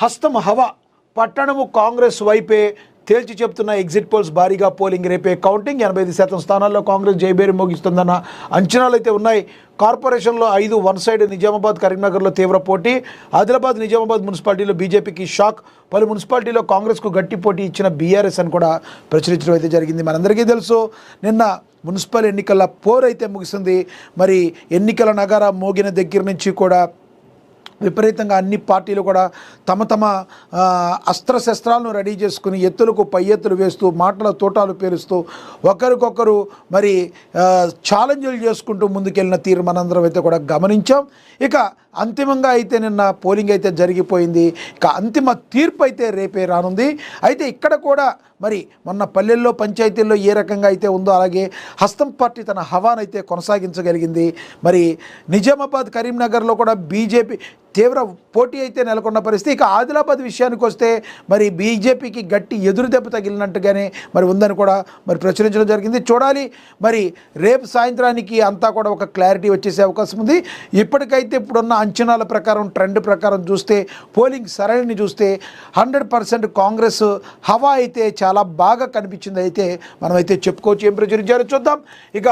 హస్తం హవా పట్టణము కాంగ్రెస్ వైపే తేల్చి చెప్తున్న ఎగ్జిట్ పోల్స్ భారీగా పోలింగ్ రేపే కౌంటింగ్ 85% స్థానాల్లో కాంగ్రెస్ జయబేరి మోగిస్తుందన్న అంచనాలు అయితే ఉన్నాయి. కార్పొరేషన్లో 5 వన్ సైడ్ నిజామాబాద్ కరీంనగర్లో తీవ్ర పోటీ, ఆదిలాబాద్ నిజామాబాద్ మున్సిపాలిటీలో బీజేపీకి షాక్, పలు మున్సిపాలిటీలో కాంగ్రెస్కు గట్టి పోటీ ఇచ్చిన బీఆర్ఎస్ అని కూడా ప్రచురించడం అయితే జరిగింది. మనందరికీ తెలుసు నిన్న మున్సిపల్ ఎన్నికల పోరు అయితే ముగిసింది. మరి ఎన్నికల నగారా మోగిన దగ్గర నుంచి కూడా విపరీతంగా అన్ని పార్టీలు కూడా తమ తమ అస్త్రశస్త్రాలను రెడీ చేసుకుని ఎత్తులకు పై ఎత్తులు వేస్తూ మాటల తోటాలు పేలుస్తూ ఒకరికొకరు మరి ఛాలెంజ్లు చేసుకుంటూ ముందుకెళ్ళిన తీరు మనందరం అయితే కూడా గమనించాం. ఇక అంతిమంగా అయితే నిన్న పోలింగ్ అయితే జరిగిపోయింది. ఇక అంతిమ తీర్పు అయితే రేపే రానుంది. అయితే ఇక్కడ కూడా మరి మొన్న పల్లెల్లో పంచాయతీల్లో ఏ రకంగా అయితే ఉందో అలాగే హస్తం పార్టీ తన హవానైతే కొనసాగించగలిగింది. మరి నిజామాబాద్ కరీంనగర్లో కూడా బీజేపీ తీవ్ర పోటీ అయితే నెలకొన్న పరిస్థితి. ఇక ఆదిలాబాద్ విషయానికి వస్తే మరి బీజేపీకి గట్టి ఎదురు దెబ్బ తగిలినట్టుగానే మరి ఉందని కూడా మరి ప్రచురించడం జరిగింది. చూడాలి మరి రేపు సాయంత్రానికి అంతా కూడా ఒక క్లారిటీ వచ్చేసే అవకాశం ఉంది. ఇప్పటికైతే ఇప్పుడున్న అంచనాల ప్రకారం ట్రెండ్ ప్రకారం చూస్తే పోలింగ్ సరళిని చూస్తే 100% కాంగ్రెస్ హవా అయితే చాలా బాగా కనిపించింది అయితే మనమైతే చెప్పుకోవచ్చు. ఏం ప్రచురించారో చూద్దాం. ఇక